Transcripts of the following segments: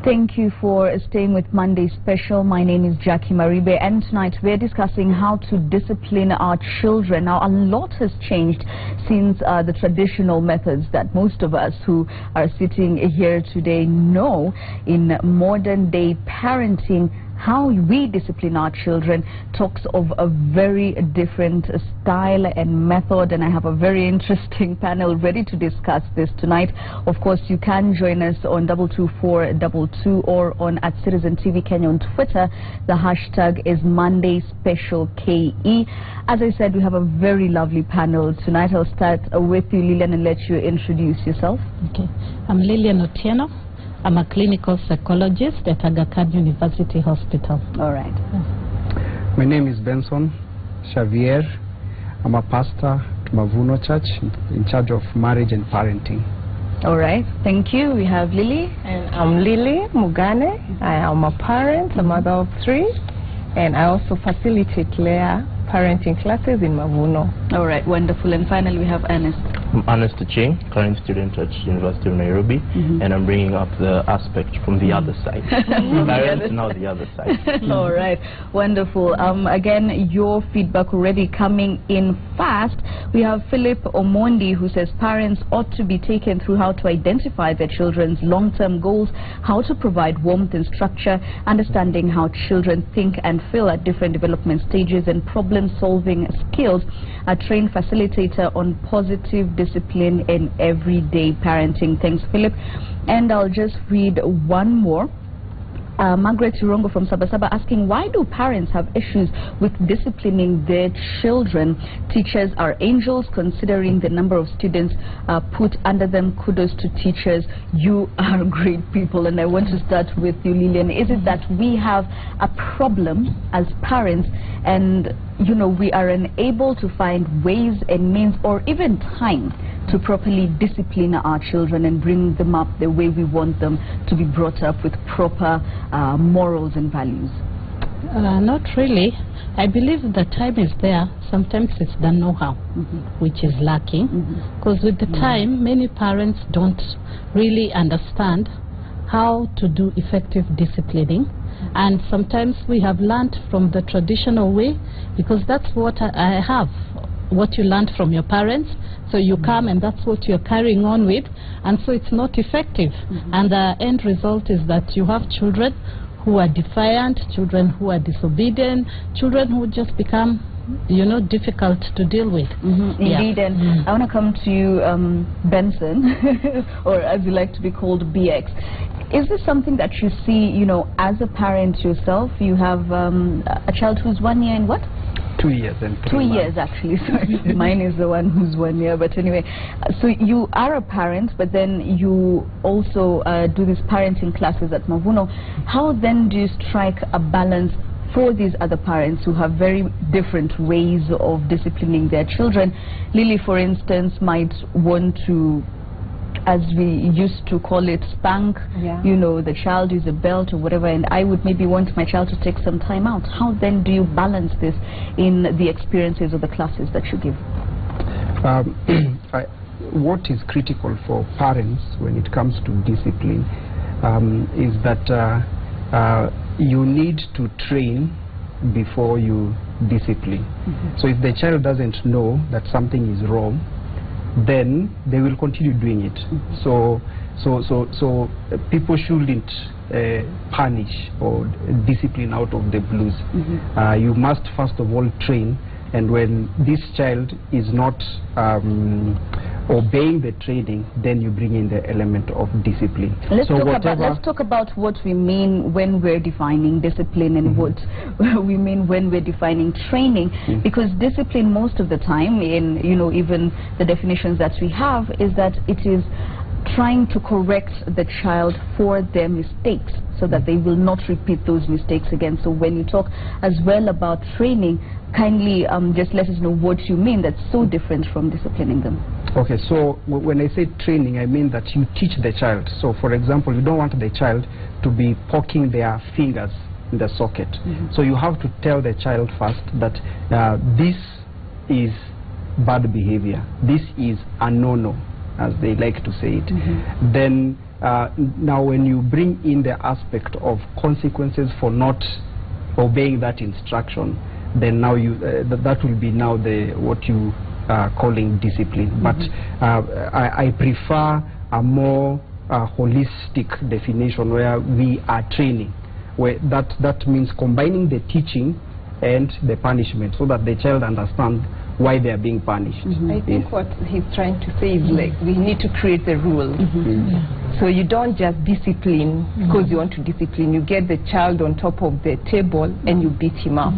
Thank you for staying with Monday Special. My name is Jackie Maribe, and tonight we're discussing how to discipline our children. Now, a lot has changed since the traditional methods that most of us who are sitting here today know. In modern day parenting, how we discipline our children talks of a very different style and method, and I have a very interesting panel ready to discuss this tonight. Of course, you can join us on 22422 or on @Citizen TV Kenya on Twitter. The hashtag is Monday Special KE. As I said, we have a very lovely panel tonight. I'll start with you, Lillian, and let you introduce yourself. Okay, I'm Lillian Otieno. I'm a clinical psychologist at Aga Khan University Hospital. All right. My name is Benson Xavier. I'm a pastor at Mavuno Church in charge of marriage and parenting. All right. Thank you. We have Lily. And I'm Lily Mugane. I am a parent, a mother of 3, and I also facilitate Leah parenting classes in Mavuno. All right. Wonderful. And finally, we have Ernest. I'm Ernest Ching, current student at University of Nairobi, and I'm bringing up the aspect from the other side. Parents, now the other side. All right, wonderful. Again, your feedback already coming in fast. We have Philip Omondi, who says parents ought to be taken through how to identify their children's long-term goals, how to provide warmth and structure, understanding how children think and feel at different development stages, and problem-solving skills. A trained facilitator on positive discipline in everyday parenting. Thanks, Philip. And I'll just read one more. Margaret Urongo from Sabasaba asking, why do parents have issues with disciplining their children? Teachers are angels considering the number of students put under them. Kudos to teachers. You are great people. And I want to start with you, Lillian. Is it that we have a problem as parents and, you know, we are unable to find ways and means or even time to properly discipline our children and bring them up the way we want them to be brought up with proper morals and values? Not really. I believe the time is there. Sometimes it's the know-how, which is lacking. Because with the time, many parents don't really understand how to do effective disciplining. And sometimes we have learned from the traditional way, because that's what I have. What you learned from your parents, so you come and that's what you're carrying on with, and so it's not effective. And the end result is that you have children who are defiant, children who are disobedient, children who just become, you know, difficult to deal with. Indeed. And I want to come to you, Benson, or as you like to be called, BX. Is this something that you see, you know, as a parent yourself? You have a child who's 1 year and what? 2 years and 3 2 months. years, actually. Sorry, mine is the one who's 1 year. But anyway, so you are a parent, but then you also do these parenting classes at Mavuno. How then do you strike a balance for these other parents who have very different ways of disciplining their children? Lily, for instance, might want to, as we used to call it, spank, you know, the child, use a belt or whatever, and I would maybe want my child to take some time out. How then do you balance this in the experiences of the classes that you give? What is critical for parents when it comes to discipline is that you need to train before you discipline. So if the child doesn't know that something is wrong, then they will continue doing it. So people shouldn't punish or discipline out of the blues. You must first of all train, and when this child is not obeying the training, then you bring in the element of discipline. Let's talk about what we mean when we're defining discipline and what we mean when we're defining training, because discipline most of the time, in, you know, even the definitions that we have, is that it is trying to correct the child for their mistakes so that they will not repeat those mistakes again. So when you talk as well about training, kindly just let us know what you mean that's so different from disciplining them. Okay, so when I say training, I mean that you teach the child. So for example, you don't want the child to be poking their fingers in the socket. So you have to tell the child first that this is bad behavior, this is a no-no, as they like to say it. Then now when you bring in the aspect of consequences for not obeying that instruction, then now you that will be now what you are calling discipline. But I prefer a more holistic definition where we are training, where that means combining the teaching and the punishment so that the child understands why they are being punished. I think what he's trying to say is like we need to create the rules. So you don't just discipline because you want to discipline. You get the child on top of the table and you beat him up.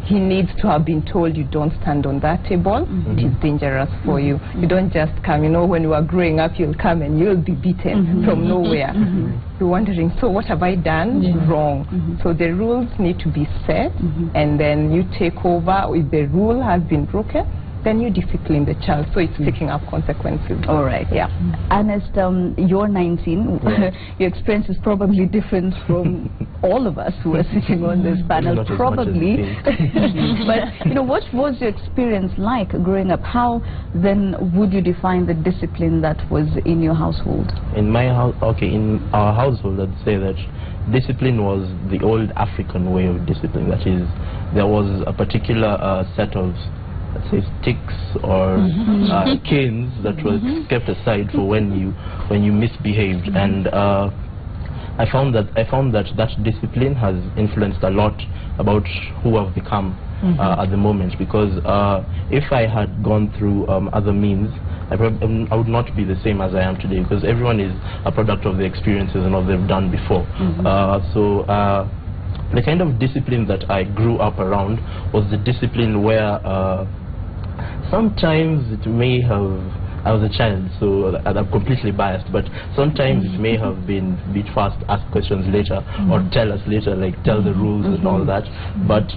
He needs to have been told you don't stand on that table. It is dangerous for you. You don't just come, you know, when you are growing up you'll come and you'll be beaten from nowhere. You're wondering, so what have I done wrong? So the rules need to be set and then you take over. If the rule has been broken, then you discipline the child, so it's taking up consequences. All right. Yeah. Ernest, you're 19. Your experience is probably different from all of us who are sitting on this panel, probably. But you know, what was your experience like growing up? How then would you define the discipline that was in your household? In my house, in our household, I'd say that discipline was the old African way of discipline. That is, there was a particular set of, let's say, sticks or canes that was kept aside for when you misbehaved, and I found that discipline has influenced a lot about who I've become at the moment, because if I had gone through other means, I would not be the same as I am today, because everyone is a product of the experiences and what they've done before. So the kind of discipline that I grew up around was the discipline where sometimes it may have, I was a child, so I'm completely biased, but sometimes it may have been beat fast, ask questions later, or tell us later, like tell the rules and all that. But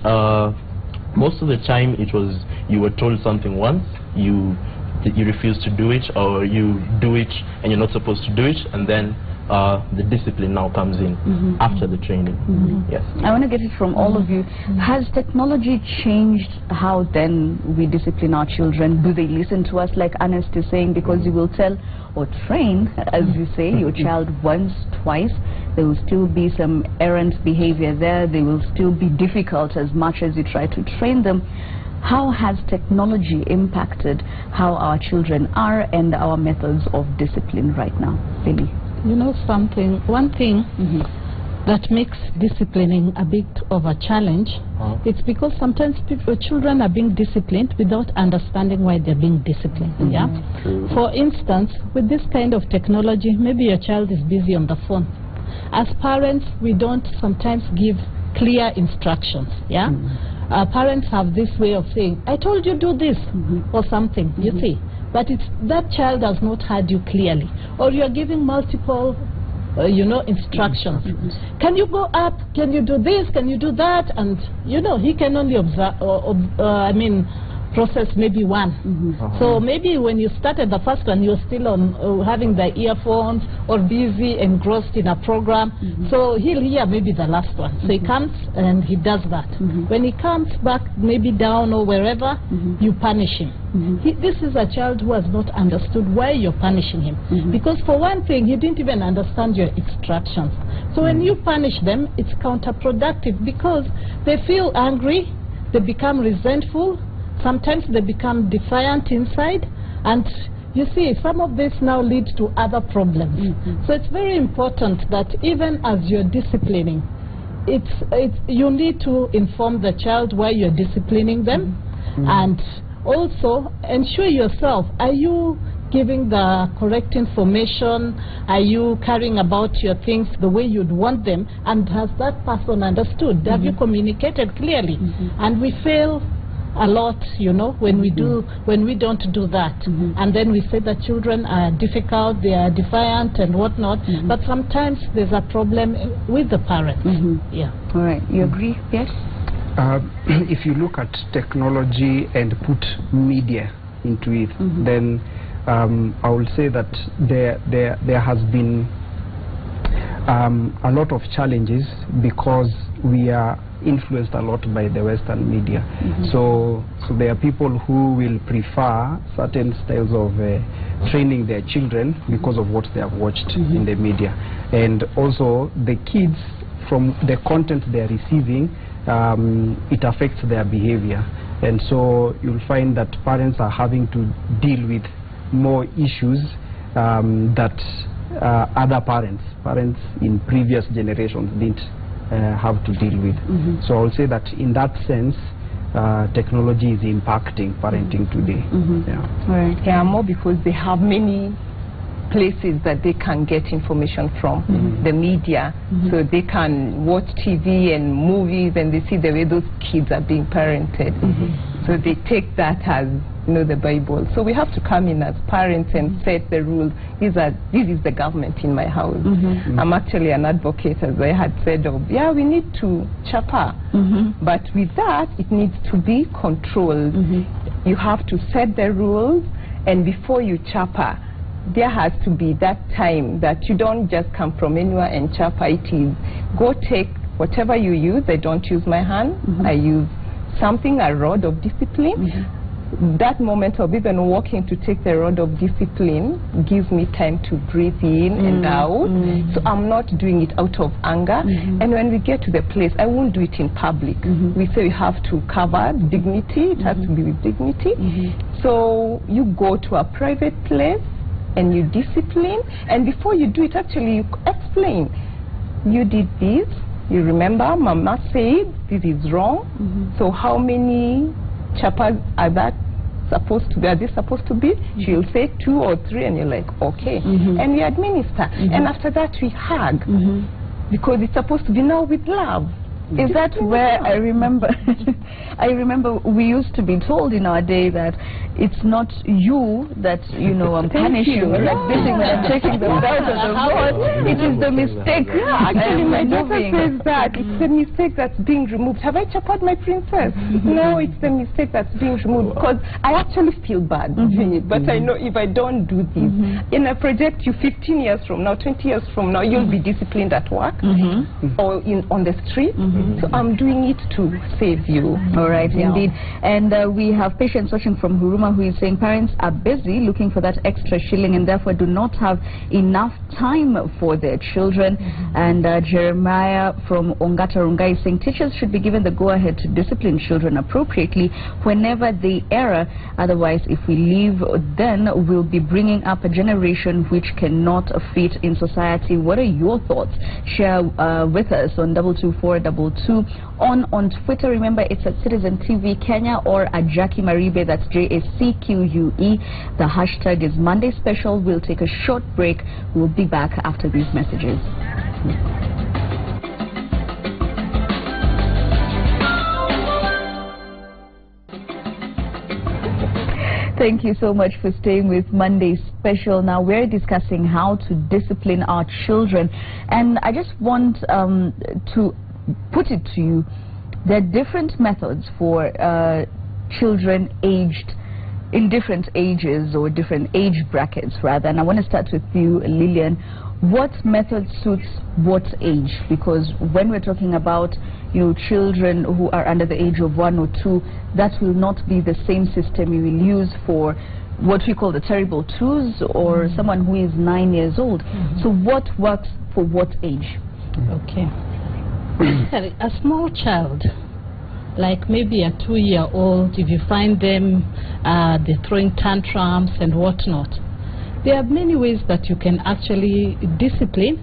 most of the time it was, you were told something once, you refuse to do it, or you do it and you're not supposed to do it, and then the discipline now comes in after the training. Yes. I want to get it from all of you. Has technology changed how then we discipline our children? Do they listen to us, like Ernest is saying? Because you will tell or train, as you say, your child once, twice. There will still be some errant behavior there. They will still be difficult as much as you try to train them. How has technology impacted how our children are and our methods of discipline right now? Lily? You know something, one thing that makes disciplining a bit of a challenge, it's because sometimes children are being disciplined without understanding why they're being disciplined. For instance, with this kind of technology, maybe your child is busy on the phone. As parents, we don't sometimes give clear instructions. Parents have this way of saying, I told you do this, or something, you see. But it's that child has not heard you clearly, or you are giving multiple, instructions. Can you go up? Can you do this? Can you do that? And he can only observe, process maybe one. So maybe when you started the first one, you're still on having the earphones or busy, engrossed in a program. So he'll hear maybe the last one. So he comes and he does that. When he comes back, maybe down or wherever, you punish him. This is a child who has not understood why you're punishing him. Because for one thing, he didn't even understand your instructions. So when you punish them, it's counterproductive, because they feel angry, they become resentful, sometimes they become defiant inside, and you see, some of this now leads to other problems. So it's very important that even as you're disciplining, you need to inform the child why you're disciplining them, and also ensure yourself, are you giving the correct information? Are you carrying about your things the way you'd want them? And has that person understood? Have you communicated clearly? And we fail a lot, when we don't do that. And then we say that children are difficult, they are defiant and whatnot, but sometimes there's a problem with the parents. All right, you agree? Yes? If you look at technology and put media into it, then I will say that there has been a lot of challenges, because we are influenced a lot by the Western media. So there are people who will prefer certain styles of training their children because of what they have watched in the media. And also the kids, from the content they are receiving, it affects their behavior. And so you'll find that parents are having to deal with more issues that other parents in previous generations didn't have to deal with. So I'll say that in that sense, technology is impacting parenting today. Right. Yeah, more because they have many places that they can get information from, the media. So they can watch TV and movies and they see the way those kids are being parented. So they take that as, you know, the Bible. So we have to come in as parents and set the rules. This is the government in my house. I'm actually an advocate, as I had said, of, yeah, we need to chapa. But with that, it needs to be controlled. You have to set the rules, and before you chapa, there has to be that time that you don't just come from anywhere and chapa. It is, go take whatever you use. I don't use my hand. I use something, a rod of discipline. That moment of even walking to take the rod of discipline gives me time to breathe in and out. So I'm not doing it out of anger. And when we get to the place, I won't do it in public. We say we have to cover dignity. It has to be with dignity. So you go to a private place and you discipline, and before you do it, actually you explain, you did this, you remember Mama said this is wrong. So how many chapas are that supposed to be? Are they supposed to be? She'll say 2 or 3, and you're like, okay. And we administer, and after that we hug, because it's supposed to be now with love. Is that where I remember I remember we used to be told in our day that it's not you that, you know, I'm punishing, like beating when I'm taking the belt of the board. It is the mistake. Actually, my daughter says that it's the mistake that's being removed. Have I chapped my princess? No, it's the mistake that's being removed, because I actually feel bad doing it. But I know if I don't do this, in a project you 15 years from now, 20 years from now, you'll be disciplined at work or on the street. So I'm doing it to save you. All right, indeed. And we have patients watching from Huruma who is saying parents are busy looking for that extra shilling and therefore do not have enough time for their children. And Jeremiah from Ongata Rungai is saying teachers should be given the go-ahead to discipline children appropriately whenever they err. Otherwise, if we leave, then we'll be bringing up a generation which cannot fit in society. What are your thoughts? Share with us on 22422. On Twitter, remember it's at Citizen TV Kenya or at Jackie Maribe, that's JACQUE. The hashtag is Monday Special. We'll take a short break. We'll be back after these messages. Thank you so much for staying with Monday Special. Now we're discussing how to discipline our children, and I just want to put it to you, there are different methods for children aged in different ages or different age brackets rather. And I want to start with you, Lillian. What method suits what age? Because when we're talking about, you know, children who are under the age of 1 or 2, that will not be the same system you will use for what we call the terrible twos or someone who is 9 years old. So what works for what age? Okay. A small child, like maybe a 2-year-old, if you find them they're throwing tantrums and whatnot, there are many ways that you can actually discipline,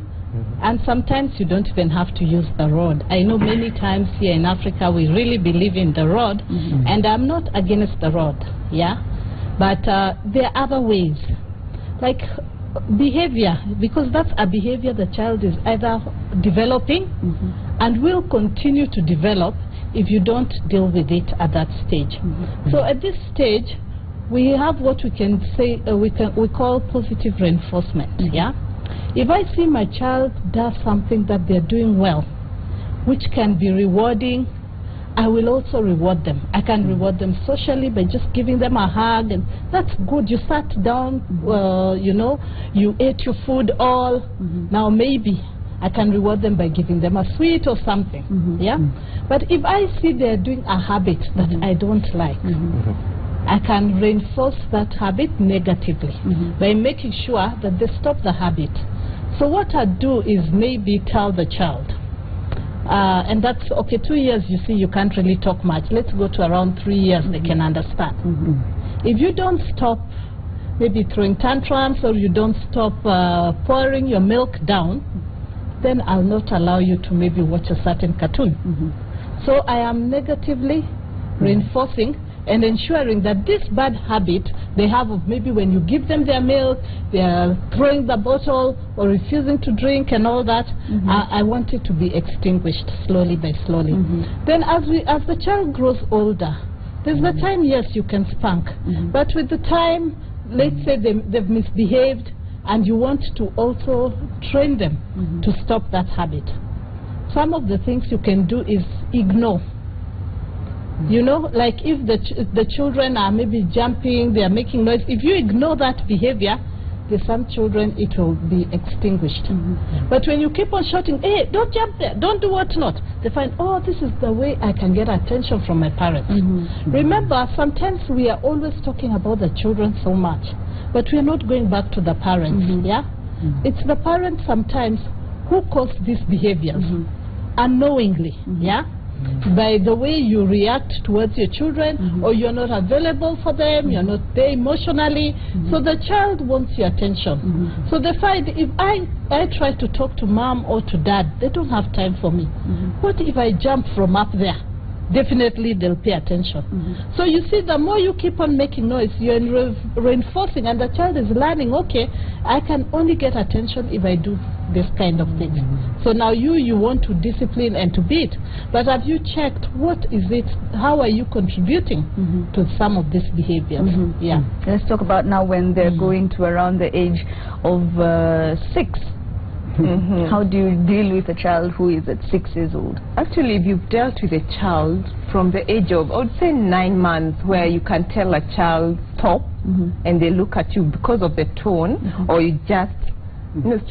and sometimes you don't even have to use the rod. I know many times here in Africa we really believe in the rod, and I'm not against the rod, but there are other ways, like behavior, because that's a behavior the child is either developing and will continue to develop if you don't deal with it at that stage. So at this stage we have what we can say we call positive reinforcement. If I see my child does something that they're doing well, which can be rewarding, I will also reward them. I can reward them socially by just giving them a hug, and that's good. You sat down, you know, you ate your food all. Now maybe I can reward them by giving them a sweet or something. Yeah. But if I see they're doing a habit that I don't like, I can reinforce that habit negatively by making sure that they stop the habit. So what I do is maybe tell the child, and that's okay, 2 years, you see, you can't really talk much. Let's go to around 3 years, they can understand. If you don't stop maybe throwing tantrums, or you don't stop pouring your milk down, then I'll not allow you to maybe watch a certain cartoon. So I am negatively reinforcing and ensuring that this bad habit they have of maybe when you give them their milk, they are throwing the bottle or refusing to drink and all that, I want it to be extinguished slowly by slowly. Then as the child grows older, there's the time, yes, you can spank, but with the time, let's say they've misbehaved, and you want to also train them to stop that habit. Some of the things you can do is ignore. You know, like if the children are maybe jumping, they are making noise, if you ignore that behavior, there's some children it will be extinguished. But when you keep on shouting, hey, don't jump there, don't do what not, they find, oh, this is the way I can get attention from my parents. Remember, sometimes we are always talking about the children so much, but we are not going back to the parents. Yeah, it's the parents sometimes who cause these behaviors unknowingly. Yeah, by the way you react towards your children, or you're not available for them, you're not there emotionally, so the child wants your attention. So they find, if I try to talk to mom or to dad, they don't have time for me. What if I jump from up there? Definitely they'll pay attention. So you see, the more you keep on making noise, you're reinforcing, and the child is learning, okay, I can only get attention if I do this kind of things. So now you want to discipline and to beat, but have you checked what is it, how are you contributing to some of these behaviors? Yeah. Let's talk about now when they're going to around the age of 6. How do you deal with a child who is at 6 years old? Actually, if you've dealt with a child from the age of, I would say 9 months, where you can tell a child stop, and they look at you because of the tone, or you just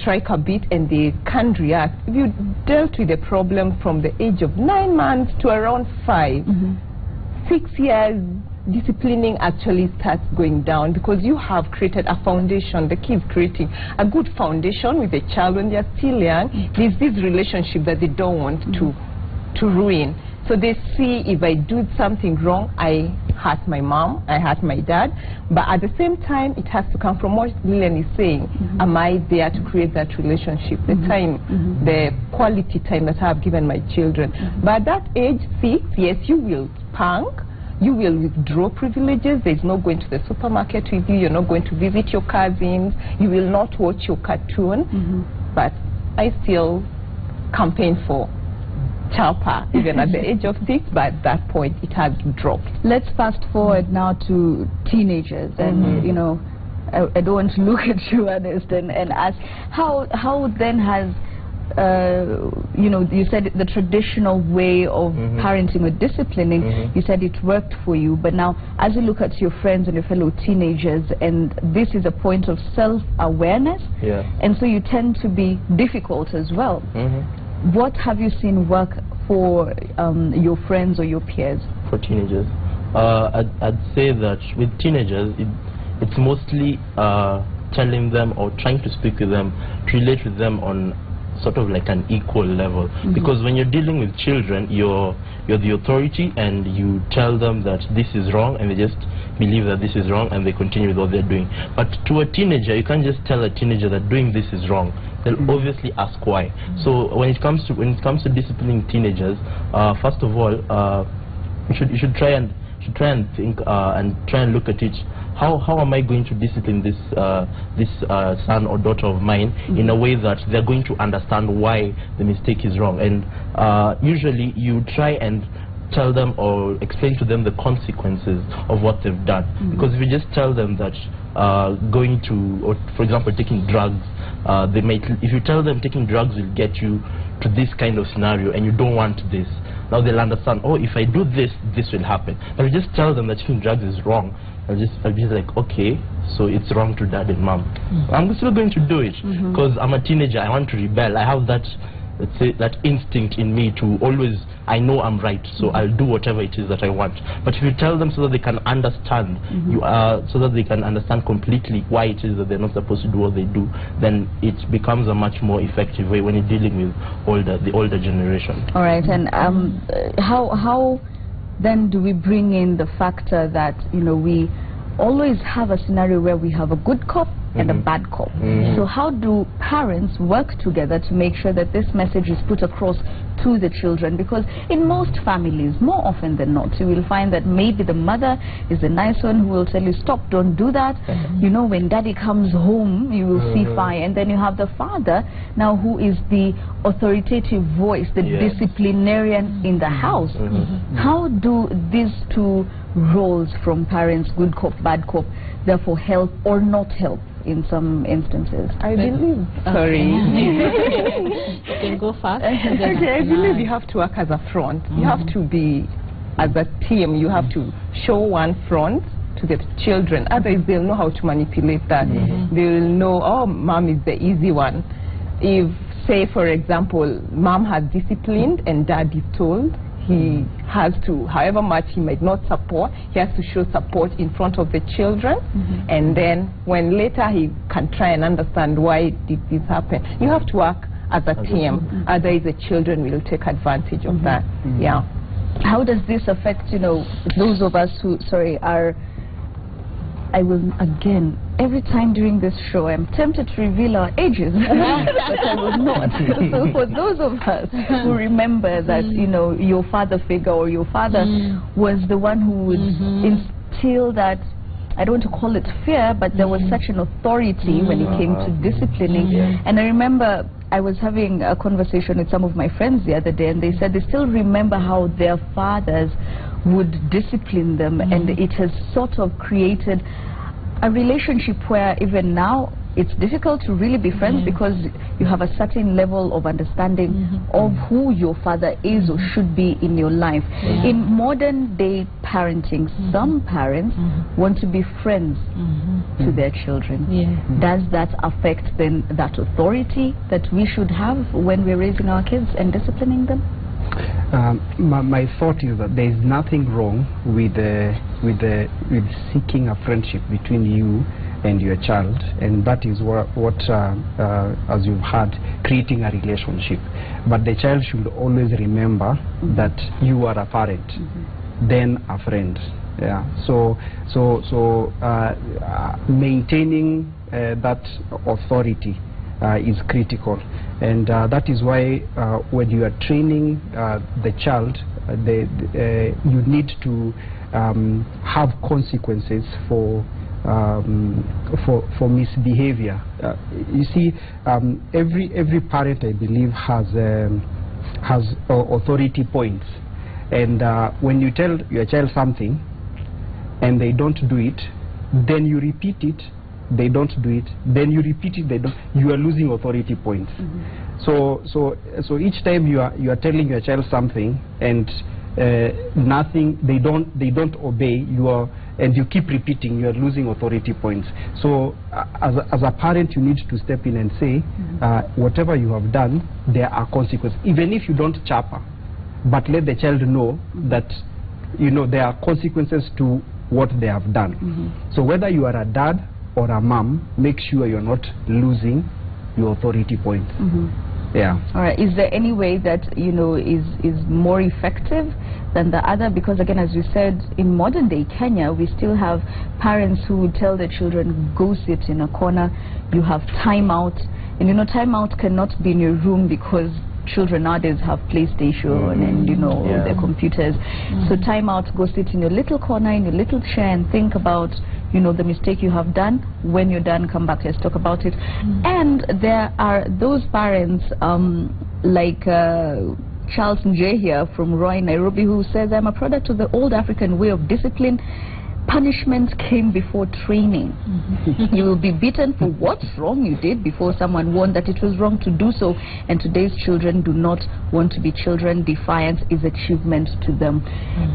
strike a bit and they can't react. If you dealt with a problem from the age of 9 months to around 5, 6 years, disciplining actually starts going down, because you have created a foundation. The kid is creating a good foundation with the child when they are still young. There's this relationship that they don't want to ruin. So they see, if I do something wrong, I hurt my mom, I hurt my dad. But at the same time, it has to come from what Lillian is saying. Am I there to create that relationship? The time, the quality time that I have given my children. But at that age, 6, yes, you will spank. You will withdraw privileges. There's no going to the supermarket with you. You're not going to visit your cousins. You will not watch your cartoon. But I still campaign for CHALPA, even at the age of 6, but at that point it has dropped. Let's fast forward now to teenagers, and you know, I don't want to look at you, Ernest, and ask, how then has you know, you said the traditional way of parenting or disciplining, you said it worked for you, but now as you look at your friends and your fellow teenagers, and this is a point of self-awareness, and so you tend to be difficult as well. What have you seen work for your friends or your peers? For teenagers, I'd say that with teenagers, it's mostly telling them or trying to speak with them, to relate with them on sort of like an equal level. Because when you're dealing with children, you're the authority, and you tell them that this is wrong, and they just believe that this is wrong, and they continue with what they're doing. But to a teenager, you can't just tell a teenager that doing this is wrong. They'll obviously ask why. So when it comes to disciplining teenagers, first of all, you should try and think and try and look at it. How am I going to discipline this son or daughter of mine in a way that they're going to understand why the mistake is wrong? And usually you try and tell them or explain to them the consequences of what they've done. Because if you just tell them that going to, or for example, taking drugs, if you tell them taking drugs will get you to this kind of scenario and you don't want this, now they'll understand, oh, if I do this, this will happen. But if you just tell them that taking drugs is wrong, I'll be like, okay, so it's wrong to dad and mom. I'm still going to do it because I'm a teenager. I want to rebel. I have that, let's say, that instinct in me to always, I know I'm right, so I'll do whatever it is that I want. But if you tell them so that they can understand, so that they can understand completely why it is that they're not supposed to do what they do, then it becomes a much more effective way when you're dealing with the older generation. All right, and how then do we bring in the factor that, you know, we always have a scenario where we have a good cop and a bad cop. So how do parents work together to make sure that this message is put across to the children? Because in most families, more often than not, you will find that maybe the mother is the nice one who will tell you, stop, don't do that. You know, when daddy comes home, you will see fire. And then you have the father now who is the authoritative voice, the disciplinarian in the house. How do these two roles from parents, good cop, bad cop, therefore help or not help in some instances? I believe, sorry. You can go first. Okay, I believe you have to work as a front. You have to be, as a team, you have to show one front to the children. Otherwise, they'll know how to manipulate that. They'll know, oh, mom is the easy one. If, say, for example, mom has disciplined and dad is told, he has to, however much he might not support, he has to show support in front of the children, and then when later he can try and understand why did this happen. You have to work as a team, otherwise the children will take advantage of that. Yeah. How does this affect, you know, those of us who, are, I will, again, every time during this show, I'm tempted to reveal our ages, but I will not. So for those of us who remember that, you know, your father figure or your father was the one who would instill that, I don't want to call it fear, but there was such an authority when it came to disciplining. And I remember I was having a conversation with some of my friends the other day, and they said they still remember how their fathers would discipline them, and it has sort of created a relationship where even now it's difficult to really be friends because you have a certain level of understanding of who your father is or should be in your life. In modern day parenting, some parents want to be friends to their children. Does that affect then that authority that we should have when we're raising our kids and disciplining them? My thought is that there is nothing wrong with seeking a friendship between you and your child, and that is what as you've heard, creating a relationship. But the child should always remember that you are a parent, then a friend. Yeah. So maintaining that authority is critical, and that is why when you are training the child, you need to have consequences for misbehavior. You see, every parent, I believe, has authority points, and when you tell your child something and they don't do it, then you repeat it. They don't do it, then you repeat it, they don't, you are losing authority points. So each time you are telling your child something and nothing, they don't obey, and you keep repeating, you are losing authority points. So as a parent, you need to step in and say, whatever you have done, there are consequences, even if you don't chapa, but let the child know that, you know, there are consequences to what they have done. So whether you are a dad or a mom, make sure you're not losing your authority points. Yeah. All right. Is there any way that, you know, is more effective than the other? Because again, as you said, in modern day Kenya, we still have parents who would tell their children, go sit in a corner, you have timeout. And you know, timeout cannot be in your room because children nowadays have PlayStation and, you know, their computers. So timeout, go sit in your little corner, in your little chair, and think about, you know, the mistake you have done. When you're done, come back, let's talk about it. And there are those parents like Charles Nje here from Roy, Nairobi, who says, I'm a product of the old African way of discipline. Punishment came before training. You will be beaten for what's wrong you did before someone warned that it was wrong to do so. And today's children do not want to be children. Defiance is achievement to them.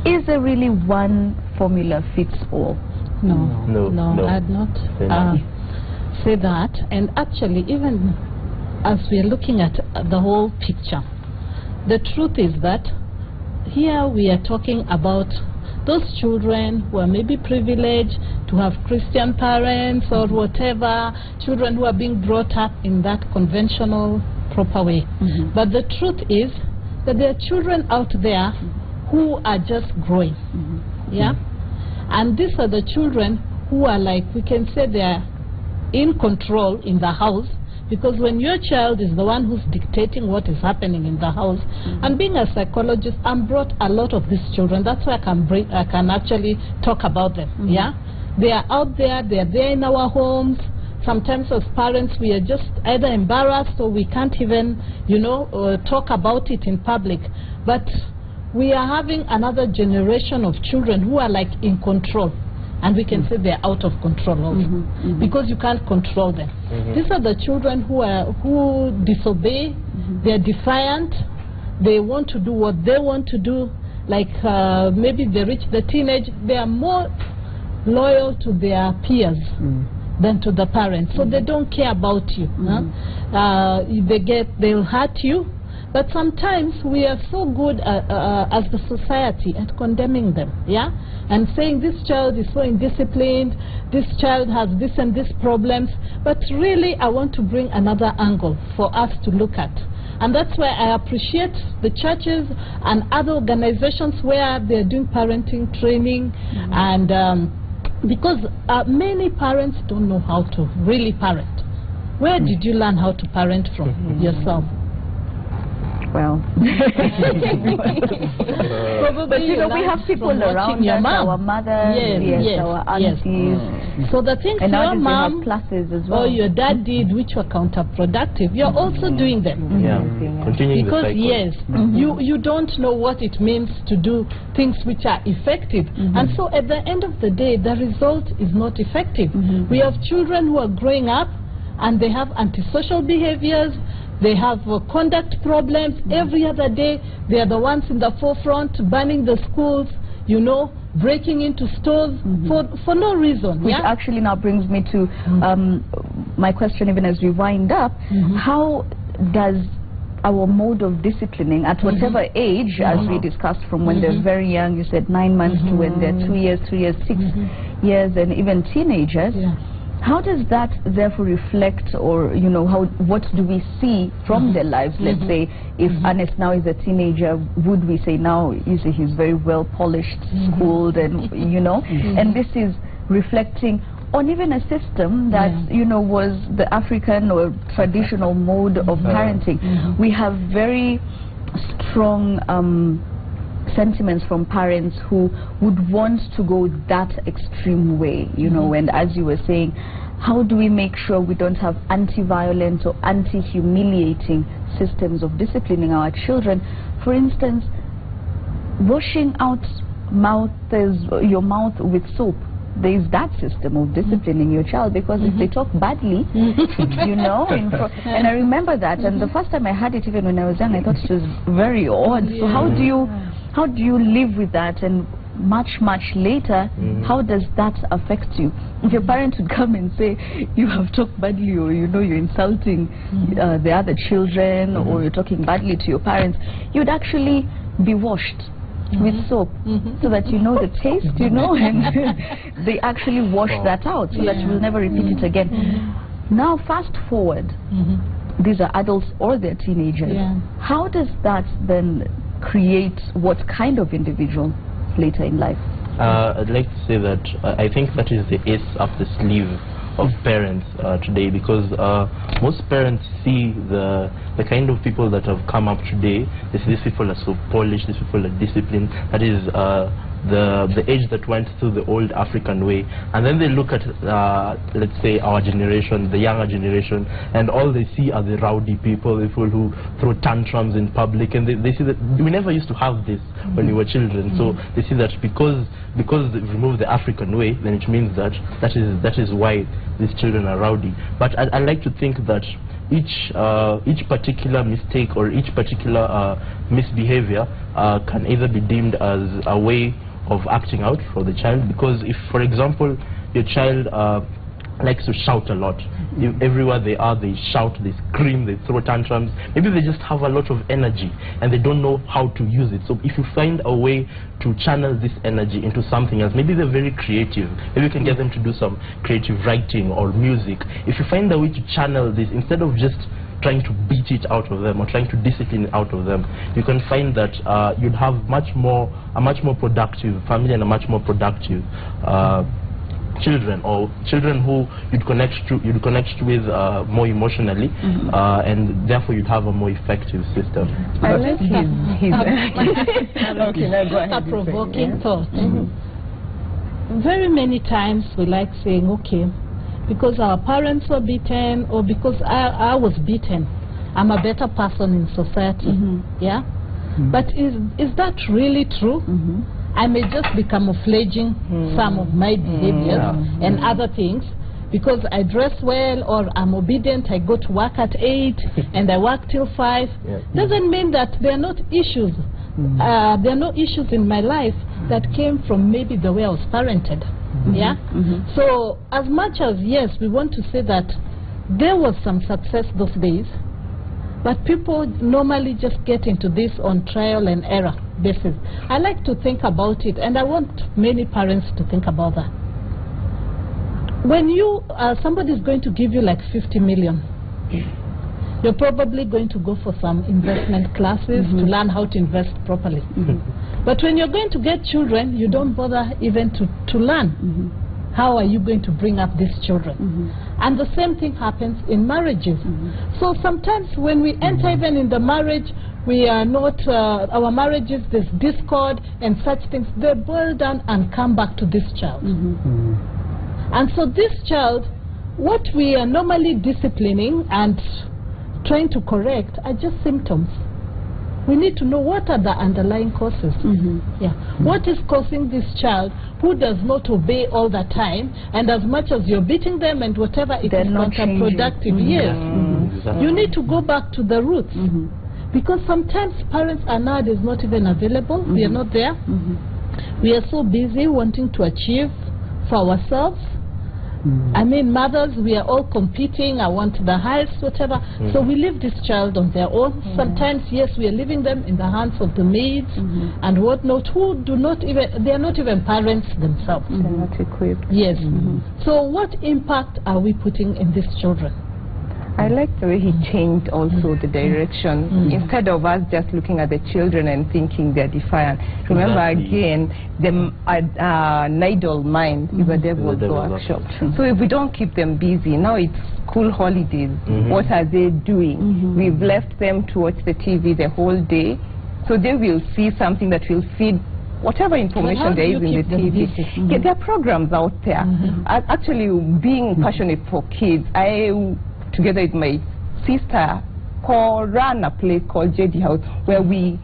Is there really one formula fits all? No, I'd not say that. And actually, even as we're looking at the whole picture, the truth is that here we are talking about those children who are maybe privileged to have Christian parents or whatever, children who are being brought up in that conventional, proper way. But the truth is that there are children out there who are just growing. Yeah? And these are the children who are, like, we can say they are in control in the house, because when your child is the one who's dictating what is happening in the house, and being a psychologist, I'm brought a lot of these children. That's why I can actually talk about them. Yeah, they are out there. They are there in our homes. Sometimes as parents, we are just either embarrassed or we can't even, you know, talk about it in public. But we are having another generation of children who are like in control. And we can say they're out of control also, because you can't control them. These are the children who disobey, they're defiant, they want to do what they want to do. Like maybe they reach the teenage, they are more loyal to their peers than to the parents. So they don't care about you. They'll hurt you. But sometimes we are so good as the society at condemning them, yeah? And saying this child is so indisciplined, this child has this and this problems. But really, I want to bring another angle for us to look at. And that's why I appreciate the churches and other organizations where they're doing parenting training. And because many parents don't know how to really parent. Where did you learn how to parent from yourself? Well, but you know, we have people around us, our mothers, our aunties. So the things and your mom classes as well, or your dad did which were counterproductive, you're also doing them. Continuing because the cycle. You don't know what it means to do things which are effective. And so at the end of the day, the result is not effective. We have children who are growing up and they have antisocial behaviors. They have conduct problems. Every other day, they are the ones in the forefront, burning the schools, you know, breaking into stores for no reason. Which actually now brings me to my question, even as we wind up. How does our mode of disciplining at whatever age, as we discussed, from when they're very young, you said 9 months, to when they're 2 years, 3 years, 6 years, and even teenagers, how does that therefore reflect, or, you know, what do we see from their lives? Let's say if Ernest now is a teenager, would we say now, you see, he's very well polished, schooled, and, you know, and this is reflecting on even a system that, you know, was the African or traditional mode of parenting. We have very strong sentiments from parents who would want to go that extreme way, you know, and as you were saying, how do we make sure we don't have anti-violent or anti-humiliating systems of disciplining our children? For instance, washing out your mouth with soap. There is that system of disciplining your child, because if they talk badly, you know, and I remember that, and the first time I heard it, even when I was young, I thought it was very odd. So how do you live with that? And much later, how does that affect you? If your parents would come and say you have talked badly, or, you know, you're insulting the other children, or you're talking badly to your parents, you'd actually be washed with soap, so that you know the taste, you know, and they actually wash that out so that you will never repeat it again. Now fast forward, these are adults or they're teenagers. How does that then create what kind of individual later in life? I'd like to say that I think that is the ace up the sleeve of parents today, because most parents see the kind of people that have come up today. These people are so polished, these people are disciplined. That is the age that went through the old African way, and then they look at let's say our generation, the younger generation, and all they see are the rowdy people who throw tantrums in public, and they see that we never used to have this when we were children. So they see that because they removed the African way, then it means that is why these children are rowdy. But I like to think that each particular mistake or each particular misbehavior can either be deemed as a way of acting out for the child. Because if, for example, your child likes to shout a lot. Everywhere they are, they shout, they scream, they throw tantrums. Maybe they just have a lot of energy and they don't know how to use it. So if you find a way to channel this energy into something else, maybe they're very creative, maybe you can get them to do some creative writing or music. If you find a way to channel this, instead of just trying to beat it out of them or trying to discipline it out of them, you can find that you'd have a much more productive family and a much more productive children, or children who you'd connect with more emotionally, and therefore you'd have a more effective system. I like his a provoking thought. Very many times we like saying, okay, because our parents were beaten, or because I was beaten, I'm a better person in society. Yeah? But is that really true? I may just be camouflaging some of my behaviors and other things because I dress well, or I'm obedient, I go to work at 8 and I work till 5. Doesn't mean that there are not issues. There are no issues in my life that came from maybe the way I was parented. Yeah? So as much as, yes, we want to say that there was some success those days, but people normally just get into this on trial and error basis. I like to think about it, and I want many parents to think about that. When you, somebody is going to give you like 50 million, you're probably going to go for some investment classes to learn how to invest properly. But when you're going to get children, you don't bother even to learn. How are you going to bring up these children? And the same thing happens in marriages. So sometimes when we enter even in the marriage, we are not, our marriages, there's discord and such things, they boil down and come back to this child. And so this child, what we are normally disciplining and trying to correct are just symptoms. We need to know what are the underlying causes. What is causing this child who does not obey all the time, and as much as you're beating them and whatever, it is counterproductive. You need to go back to the roots. Because sometimes parents are nowadays not even available. We are not there. We are so busy wanting to achieve for ourselves. I mean, mothers, we are all competing. I want the highest, whatever. So we leave this child on their own. Sometimes, yes, we are leaving them in the hands of the maids and whatnot, who do not even, they are not even parents themselves. They're not equipped. Yes. So what impact are we putting in these children? I like the way he changed also the direction. Instead of us just looking at the children and thinking they're defiant. Remember again, an idle mind is a devil's workshop. So if we don't keep them busy, now it's school holidays. What are they doing? We've left them to watch the TV the whole day. So they will see something that will feed whatever information there is in the TV. There are programs out there. Actually, being passionate for kids, I, together with my sister, run a place called JD House, where we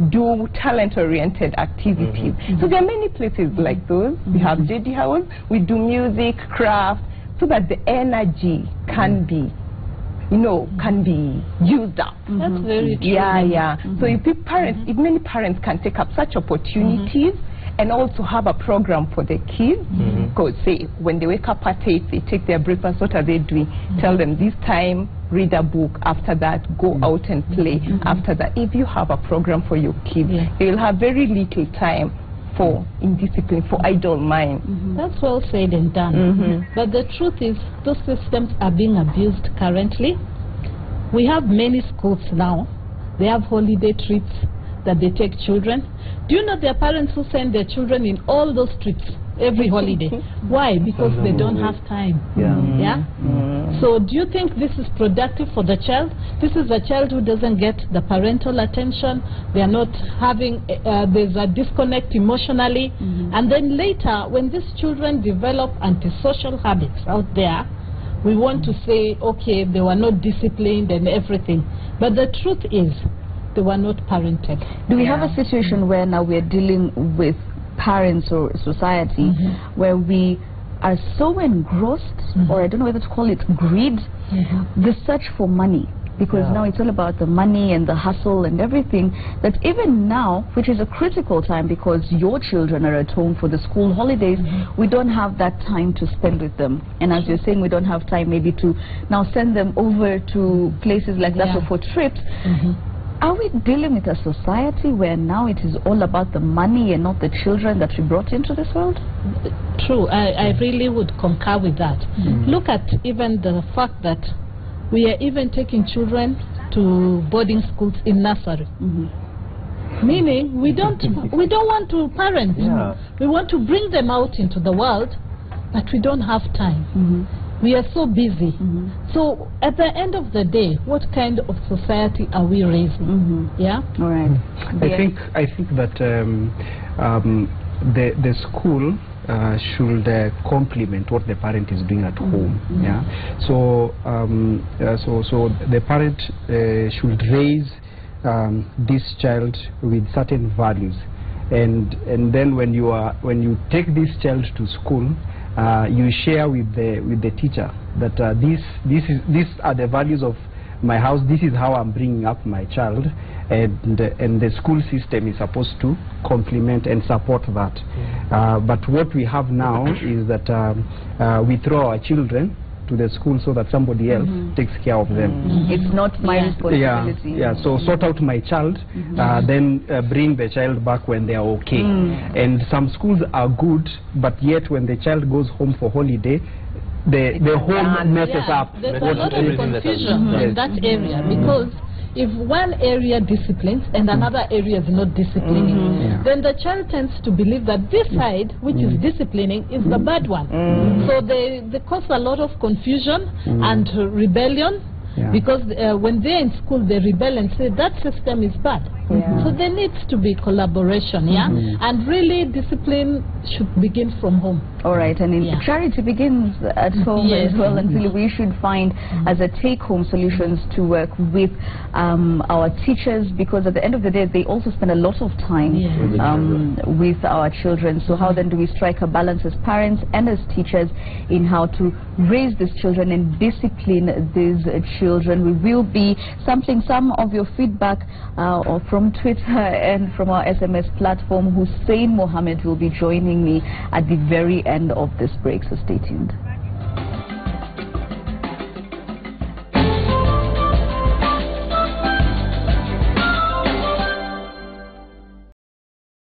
do talent-oriented activities. So there are many places like those. We have JD House, we do music, craft, so that the energy can be, you know, can be used up. That's very true. So if parents, if many parents can take up such opportunities, and also have a program for the kids, because say when they wake up at 8, they take their breakfast, what are they doing? Tell them this time, read a book, after that go out and play, after that. If you have a program for your kids, they will have very little time for indiscipline, for idle mind. That's well said and done. But the truth is, those systems are being abused currently. We have many schools now, they have holiday trips that they take children. Do you know there are parents who send their children in all those trips every holiday? Why? Because they don't have time. So do you think this is productive for the child? This is a child who doesn't get the parental attention. They are not having, there's a disconnect emotionally. And then later, when these children develop antisocial habits out there, we want to say, okay, they were not disciplined and everything. But the truth is, they were not parented. Do we have a situation where now we're dealing with parents or society where we are so engrossed, or I don't know whether to call it greed, the search for money, because now it's all about the money and the hustle and everything, that even now, which is a critical time because your children are at home for the school holidays, we don't have that time to spend with them. And as you're saying, we don't have time maybe to now send them over to places like that or for trips. Are we dealing with a society where now it is all about the money and not the children that we brought into this world? True, I really would concur with that. Look at even the fact that we are even taking children to boarding schools in nursery. Meaning we don't want to parent. We want to bring them out into the world, but we don't have time. We are so busy. So at the end of the day, what kind of society are we raising? Yeah. All right. I think that the school should complement what the parent is doing at home. So so the parent should raise this child with certain values, and then when you take this child to school, you share with the teacher that these are the values of my house. This is how I'm bringing up my child, and the school system is supposed to complement and support that. But what we have now is that we throw our children to the school so that somebody else takes care of them. It's not my responsibility. So sort out my child, then bring the child back when they are okay. And some schools are good, but yet when the child goes home for holiday, the home messes up. There's a lot of confusion in that area, because if one area disciplines and another area is not disciplining, then the child tends to believe that this side, which is disciplining, is the bad one. So they cause a lot of confusion and rebellion, because when they're in school, they rebel and say that system is bad. So there needs to be collaboration, and really discipline should begin from home. All right, and charity begins at home as well, and really we should find as a take-home solutions to work with our teachers, because at the end of the day they also spend a lot of time with our children. So how then do we strike a balance as parents and as teachers in how to raise these children and discipline these children? We will be sampling some of your feedback from Twitter and from our SMS platform. Hussein Mohammed will be joining me at the very end of this break, so stay tuned.